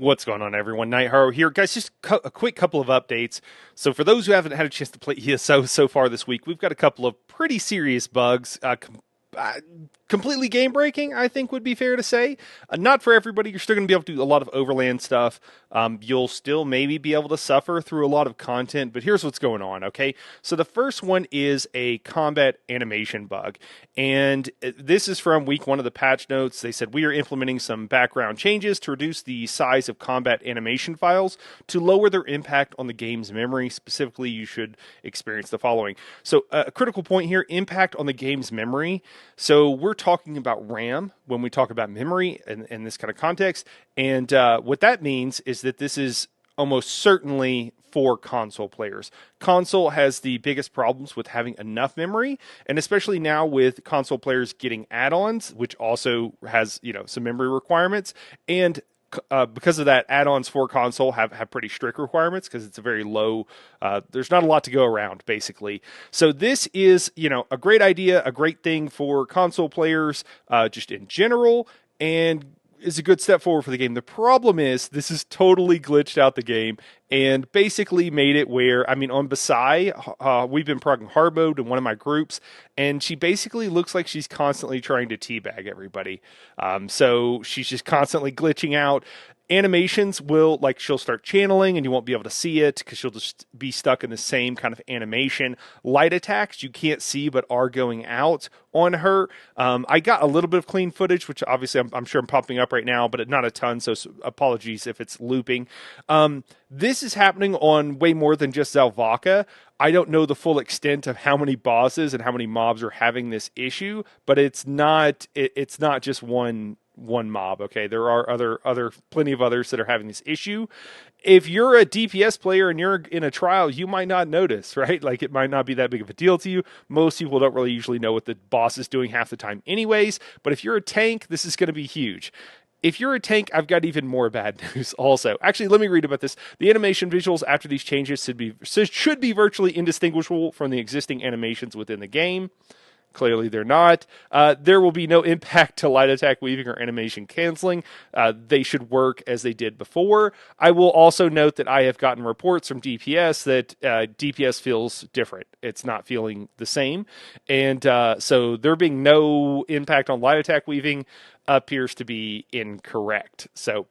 What's going on, everyone? Night Haro here, guys. Just a quick couple of updates. So, for those who haven't had a chance to play ESO so far this week, we've got a couple of pretty serious bugs. Uh, Completely game breaking, I think would be fair to say. Not for everybody. You're still going to be able to do a lot of overland stuff. You'll still maybe be able to suffer through a lot of content, but here's what's going on, okay? So the first one is a combat animation bug, and this is from week 1 of the patch notes. They said, we are implementing some background changes to reduce the size of combat animation files to lower their impact on the game's memory. Specifically, you should experience the following. So a critical point here, impact on the game's memory. So we're talking about RAM when we talk about memory in this kind of context. And what that means is that this is almost certainly for console players. Console has the biggest problems with having enough memory, and especially now with console players getting add-ons, which also has, some memory requirements. And because of that, add-ons for console have pretty strict requirements because it's a very low, there's not a lot to go around, basically. So this is, a great idea, a great thing for console players just in general, and is a good step forward for the game. The problem is this is totally glitched out the game and basically made it where, on Basai, we've been progging hard mode in one of my groups, and she basically looks like she's constantly trying to teabag everybody. So she's just constantly glitching out. Animations she'll start channeling and you won't be able to see it because she'll just be stuck in the same kind of animation. Light attacks you can't see but are going out on her. I got a little bit of clean footage, which obviously I'm sure I'm popping up right now, but not a ton, so apologies if it's looping. This is happening on way more than just Zalvaka. I don't know the full extent of how many bosses and how many mobs are having this issue, but it's not just one mob. Okay, there are plenty of others that are having this issue. If you're a DPS player and you're in a trial, you might not notice, right? Like, it might not be that big of a deal to you. Most people don't really usually know what the boss is doing half the time anyways, but if you're a tank, this is going to be huge. If you're a tank, I've got even more bad news also. Actually, let me read about this. The animation visuals after these changes should be virtually indistinguishable from the existing animations within the game. Clearly, they're not. There will be no impact to light attack weaving or animation canceling. They should work as they did before. I will also note that I have gotten reports from DPS that DPS feels different. It's not feeling the same. And so there being no impact on light attack weaving appears to be incorrect. So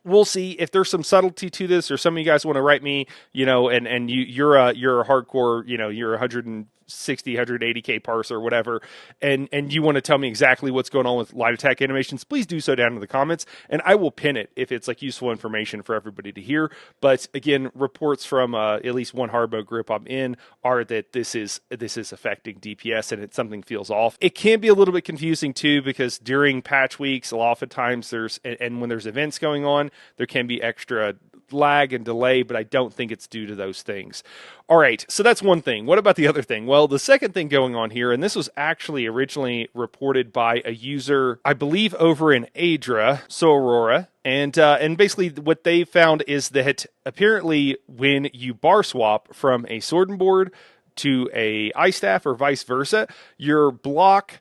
we'll see if there's some subtlety to this, or some of you guys want to write me, and you're a hardcore, you're 160, 180k parser or whatever, and you want to tell me exactly what's going on with light attack animations, please do so down in the comments, and I will pin it if it's useful information for everybody to hear. But again, reports from at least one hard mode group I'm in are that this is affecting DPS, and something feels off. It can be a little bit confusing too, because during patch weeks, oftentimes and when there's events going on, there can be extra lag and delay, but I don't think it's due to those things. All right, so that's one thing. What about the other thing? Well, the second thing going on here, and this was actually originally reported by a user, I believe over in Adra, so Aurora, and basically what they found is that apparently when you bar swap from a sword and board to a ice staff or vice versa, your block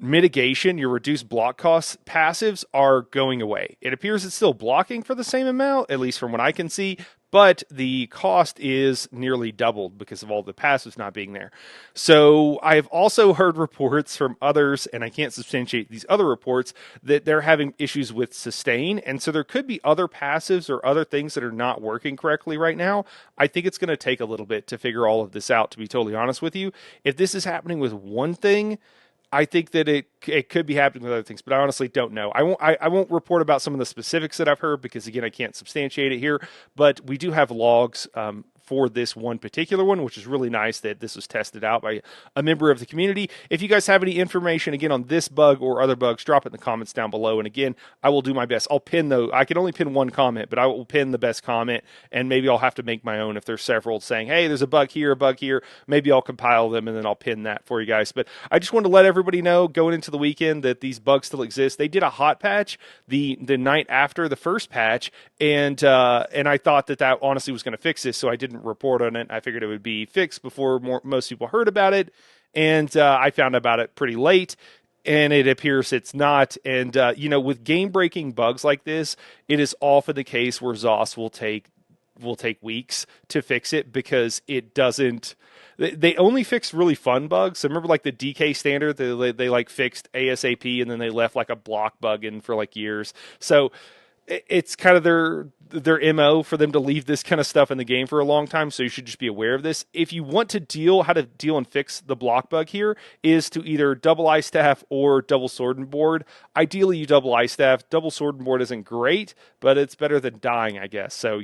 mitigation, your reduced block costs passives are going away. It appears it's still blocking for the same amount, at least from what I can see, but the cost is nearly doubled because of all the passives not being there. So I've also heard reports from others, and I can't substantiate these other reports, that they're having issues with sustain, and so there could be other passives or other things that are not working correctly right now. I think it's going to take a little bit to figure all of this out, to be totally honest with you. If this is happening with one thing, I think that it could be happening with other things, but I honestly don't know. I won't report about some of the specifics that I've heard because, again, I can't substantiate it here. But we do have logs for this one particular one, which is really nice that this was tested out by a member of the community. If you guys have any information, again, on this bug or other bugs, drop it in the comments down below. And again, I will do my best. I'll pin those. I can only pin one comment, but I will pin the best comment, and maybe I'll have to make my own if there's several saying, hey, there's a bug here, a bug here. Maybe I'll compile them, and then I'll pin that for you guys. But I just wanted to let everybody know going into the weekend that these bugs still exist. They did a hot patch the night after the first patch, and I thought that honestly was going to fix this, so I didn't report on it. I figured it would be fixed before most people heard about it, and I found about it pretty late. and it appears it's not. And with game breaking bugs like this, it is often the case where ZOS will take weeks to fix it because it doesn't. They only fix really fun bugs. So remember, like the DK standard, they like fixed ASAP, and then they left like a block bug in for like years. So it's kind of their MO for them to leave this kind of stuff in the game for a long time, so you should just be aware of this. If you want to how to deal and fix the block bug here is to either double ice staff or double sword and board. Ideally, you double ice staff. Double sword and board isn't great, but it's better than dying, I guess. So,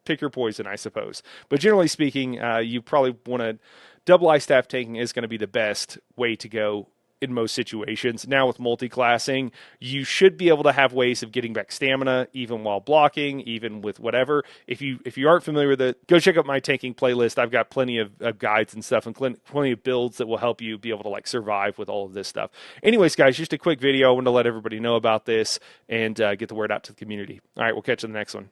pick your poison, I suppose. But generally speaking, you probably want to double ice staff tanking is going to be the best way to go in most situations. Now with multi-classing, you should be able to have ways of getting back stamina even while blocking, even with whatever. If you aren't familiar with it, go check out my tanking playlist. I've got plenty of guides and stuff and plenty of builds that will help you be able to like survive with all of this stuff. Anyways, guys, just a quick video. I wanted to let everybody know about this and get the word out to the community. All right, we'll catch you in the next one.